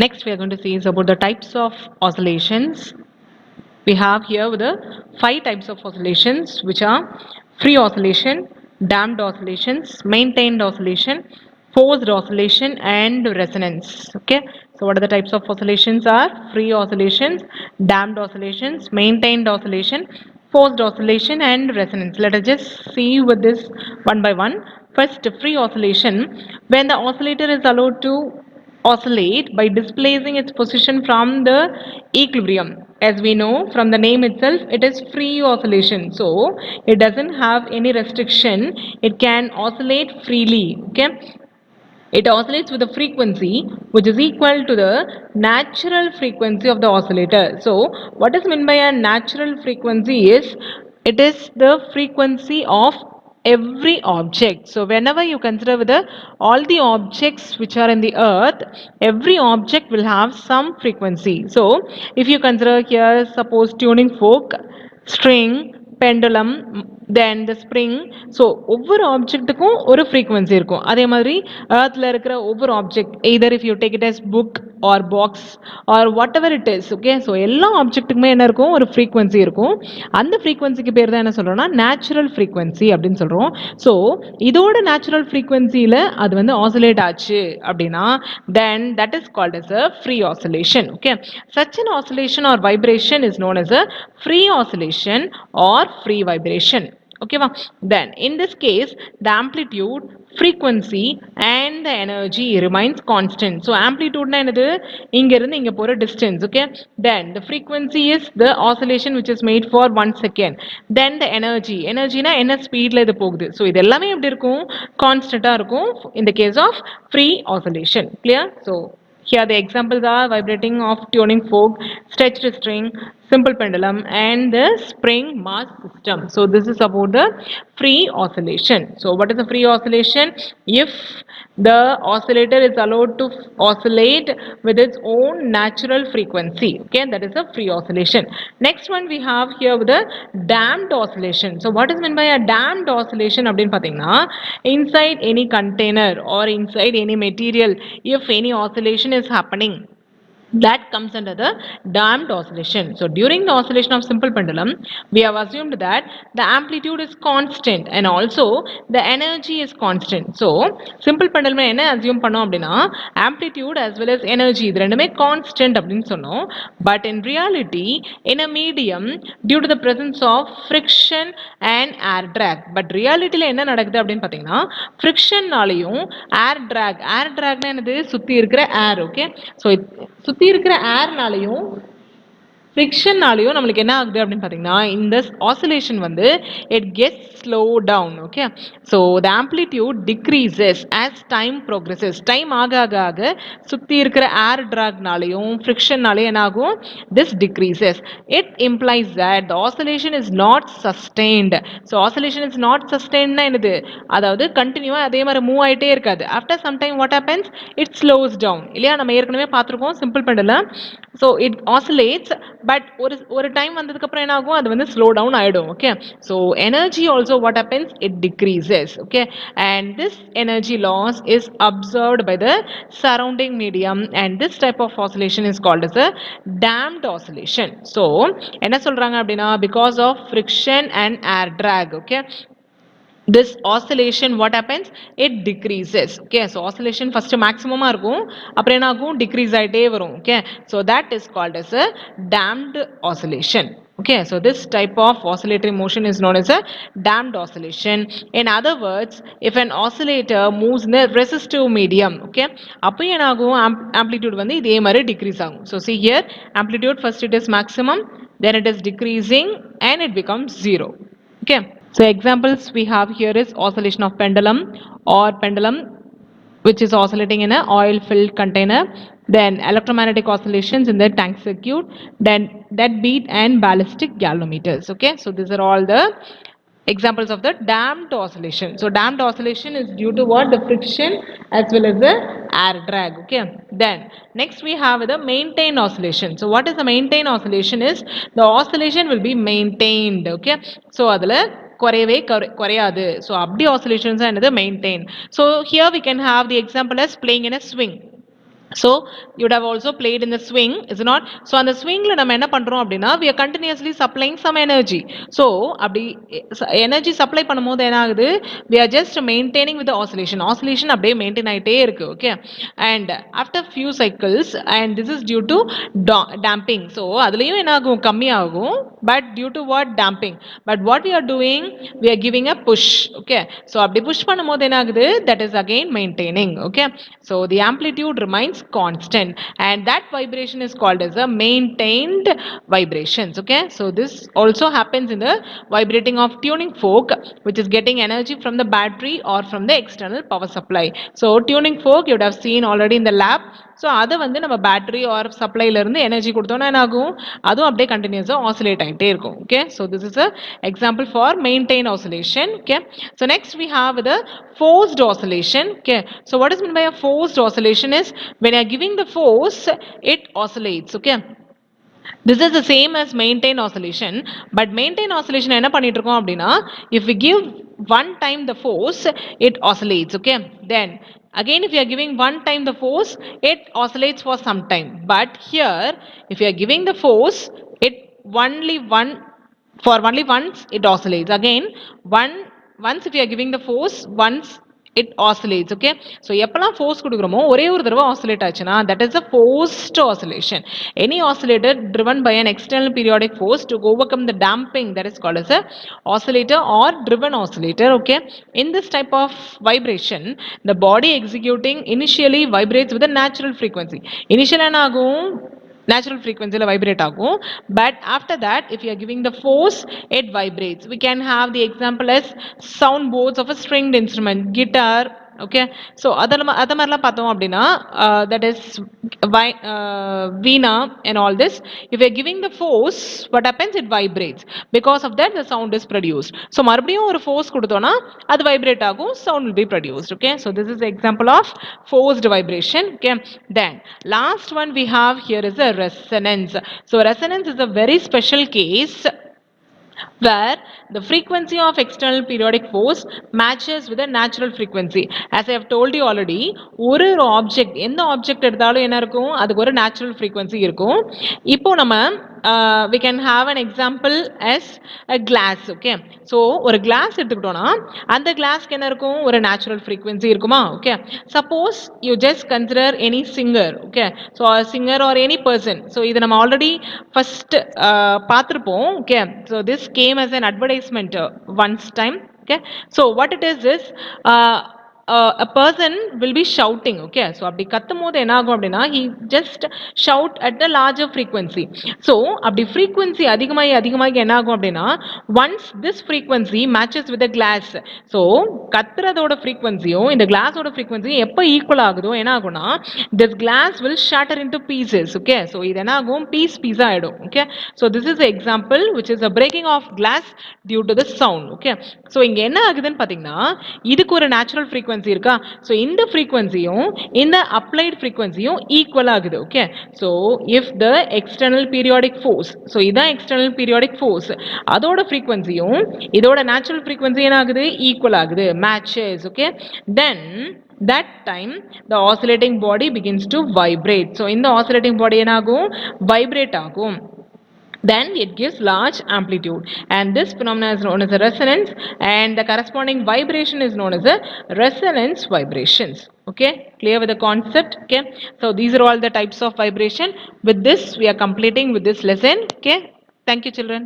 Next, we are going to see is about the types of oscillations. We have here the 5 types of oscillations, which are free oscillation, damped oscillations, maintained oscillation, forced oscillation, and resonance. Okay, so what are the types of oscillations? Are free oscillations, damped oscillations, maintained oscillation, forced oscillation, and resonance. Let us just see with this one by one. First, free oscillation, when the oscillator is allowed to oscillate by displacing its position from the equilibrium. As we know from the name itself, it is free oscillation, so it doesn't have any restriction. It can oscillate freely. Okay, it oscillates with a frequency which is equal to the natural frequency of the oscillator. So what is meant by a natural frequency is it is the frequency of every object. So whenever you consider with all the objects which are in the earth, every object will have some frequency. So if you consider here, suppose tuning fork, string, pendulum, then the spring. So ஒவ்வொரு ஆப்ஜெக்ட்டுக்கும் ஒரு frequency இருக்கும். அதே மாதிரி earthல இருக்கிற ஒவ்வொரு object either if you take it as book or box or whatever it is, okay, so எல்லா ஆப்ஜெக்ட்டுக்குமே என்ன இருக்கும், ஒரு frequency இருக்கும். அந்த frequencyக்கு பேர் தான் என்ன சொல்றோம்னா natural frequency அப்படின்னு சொல்றோம். ஸோ இதோட natural frequencyல அது வந்து oscillate ஆச்சு அப்படின்னா then that is called as a free oscillation. Okay, such an oscillation or vibration is known as a free oscillation or free vibration. Okay, then in this case the amplitude, frequency and the energy remains constant. So amplitude na enadhu inga irundhu inga pora distance. Okay, then the frequency is the oscillation which is made for 1 second. Then the energy na enna speed la idu pogudhu. So idu ellame eppadi irukum, constant ah irukum in the case of free oscillation. Clear? So here the examples are vibrating of tuning fork, stretched string, simple pendulum, and the spring mass system. So this is about the free oscillation. So what is the free oscillation? If the oscillator is allowed to oscillate with its own natural frequency. Okay, that is a free oscillation. Next one we have here with the damped oscillation. So what is meant by a damped oscillation? அப்படினு பாத்தீங்கன்னா inside any container or inside any material, if any oscillation is happening, that comes under the damped oscillation. So during the oscillation of simple pendulum, we have assumed that the amplitude is constant and also the energy is constant. So simple pendulum என்ன assume பண்ணோம் அப்படின்னா amplitude as well as energy இது ரெண்டுமே constant அப்படின்னு சொன்னோம். But in reality, in a medium, due to the presence of friction and air drag, but realityல என்ன நடக்குது அப்படின்னு பார்த்தீங்கன்னா frictionனாலையும் air dragனா என்னது, சுத்தி இருக்கிற air. Okay, so சுத்தி இருக்கிற ஏர்னாலையும் ஃப்ரிக்ஷன்னாலையும் நம்மளுக்கு என்ன ஆகுது அப்படின்னு பார்த்தீங்கன்னா இந்த ஆசிலேஷன் வந்து it gets slow down. Okay, so the amplitude decreases as time progresses. Time ஆக ஆக ஆக சுற்றி இருக்கிற ஏர் ட்ராக்னாலையும் ஃப்ரிக்ஷன்னாலையும் என்ன ஆகும், this decreases. It implies that the oscillation is not sustained. So oscillation is not சஸ்டெயின்னா என்னது, அதாவது கண்டினியூவாக அதே மாதிரி மூவ் ஆகிட்டே இருக்காது. After some time what happens, it slows down இல்லையா, நம்ம ஏற்கனவே பார்த்துருக்கோம் simple pendulum. So it oscillates, but ஒரு டைம் வந்ததுக்கப்புறம் என்ன ஆகும், அது வந்து ஸ்லோ டவுன் ஆகிடும். Okay, so energy also what happens, it decreases. Okay, and this energy loss is observed by the surrounding medium and this type of oscillation is called as a damped oscillation. So என்ன சொல்கிறாங்க அப்படின்னா because of friction and air drag, okay, this oscillation what happens, it decreases. Okay, so oscillation first maximum இருக்கும், அப்புறம் என்ன ஆகும், decrease ஆயிட்டே வரும். Okay, so that is called as a damped oscillation. Okay, so this type of oscillatory motion is known as a damped oscillation. In other words, if an oscillator moves in a resistive medium, okay, அப்போ என்ன ஆகும், amplitude வந்து இதே மாதிரி decrease ஆகும். So see here, amplitude first it is maximum, then it is decreasing and it becomes zero. Okay, so examples we have here is oscillation of pendulum or pendulum which is oscillating in a oil filled container, then electromagnetic oscillations in the tank circuit, then deadbeat and ballistic galvanometers. Okay, so these are all the examples of the damped oscillation. So damped oscillation is due to what, the friction as well as the air drag. Okay, then next we have the maintained oscillation. So what is the maintained oscillation is, the oscillation will be maintained. Okay, so adula குறையவே குறையாது. So அப்படி oscillations என்னது, maintain. So here we can have the example as playing in a swing. So you would have also played in the swing, is it not? So on the swing la நம்ம என்ன பண்றோம் அப்படினா we are continuously supplying some energy. So அப்படி energy supply பண்ணும்போது என்ன ஆகுது, we are just maintaining with the oscillation அப்படியே maintain ஆயிட்டே இருக்கு. Okay, and after few cycles, and this is due to damping. So அதுலயும் என்ன ஆகும், கம்மி ஆகும், but due to what, damping. But what we are doing, we are giving a push. Okay, so அப்படி push பண்ணும்போது என்ன ஆகுது, that is again maintaining. Okay, so the amplitude remains constant, and that vibration is called as a maintained vibrations. Okay, so this also happens in the vibrating of tuning fork, which is getting energy from the battery or from the external power supply. So tuning fork you would have seen already in the lab. So அதை வந்து நம்ம battery R சப்ளைல இருந்து energy கொடுத்தோம்னா என்ன ஆகும், அதுவும் அப்படியே கண்டினியூஸா ஆசிலேட் ஆகிட்டே இருக்கும். Okay, so this is a example for maintain oscillation. Okay, so next we have the forced oscillation. Okay, so what is meant by a forced oscillation is when you are giving the force, it oscillates. Okay, this is the same as maintain oscillation, but maintain oscillation என்ன பண்ணிட்டு இருக்கோம் அப்படின்னா, if we give one time the force, it oscillates. Okay, then again if you are giving one time the force, it oscillates for some time. But here if you are giving the force, it only only once it oscillates. Again once if you are giving the force, once it oscillates. Okay, so எப்பலாம் force கொடுக்குறோமோ ஒரே ஒரு தடவை oscillate ஆச்சுன்னா that is a forced oscillation. Any oscillator driven by an external periodic force to overcome the damping, that is called as a oscillator or driven oscillator. Okay, in this type of vibration, the body executing initially vibrates with a natural frequency. Initially என்ன ஆகும், natural frequency la vibrate agum, but after that if you are giving the force, it vibrates. We can have the example as sound boards of a stringed instrument, guitar. Okay, so அத மாதிரிலாம் பார்த்தோம் அப்படின்னா that is veena and all this, if you are giving the force, what happens, it vibrates. Because of that the sound is produced. So மறுபடியும் ஒரு force கொடுத்தோம்னா அது vibrate ஆகும், sound will be produced. Okay, so this is the example of forced vibration. Okay, then last one we have here is a resonance. So resonance is a very special case where the frequency of external periodic force matches with a natural frequency. As I have told you already, ஒரு object, எந்த object எடுத்தாலும் என்ன இருக்கும், அதுக்கு ஒரு natural frequency இருக்கும். இப்போ நம்ம we can have an example as a glass. Okay, so ஒரு glass எடுத்துக்கிட்டோம்னா அந்த glassக்கு என்ன இருக்கும், ஒரு natural frequency இருக்குமா? Okay, suppose you just consider any singer. Okay, so a singer or any person. So இது நம்ம already first பார்த்திருப்போம். Okay, so this came as an advertisement once time. Okay, so what it is a person will be shouting. Okay, so அப்படி கத்தும்போது என்ன ஆகும் அப்படின்னா he just shout at the larger frequency. So அப்படி frequency அதிகமாகி என்ன ஆகும் அப்படின்னா once this frequency matches with the glass, so கத்துறதோட frequencyயும் இந்த glassோட frequency எப்போ ஈக்குவல் ஆகுதோ என்ன ஆகும்னா this glass will shatter into pieces. Okay, so இது என்ன ஆகும், piece ஆயிடும். Okay, so this is the example which is a breaking of glass due to the sound. Okay, so இங்க என்ன ஆகுதுன்னு பாத்தீங்கன்னா இதுக்கு ஒரு natural frequency இருக்கா, so இந்த frequencyயும் இந்த applied frequencyயும் equal ஆகுது. Okay, so if the external periodic force, so இதான் external periodic force, அதோட frequencyயும் இதோட natural frequency என்ன ஆகுது, equal ஆகுது, matches. Okay, then that time the oscillating body begins to vibrate. So இந்த oscillating body என்ன ஆகும், vibrate ஆகும், then it gives large amplitude, and this phenomenon is known as a resonance, and the corresponding vibration is known as a resonance vibrations. Okay, clear with the concept? Okay, so these are all the types of vibration. With this we are completing with this lesson. Okay, thank you children.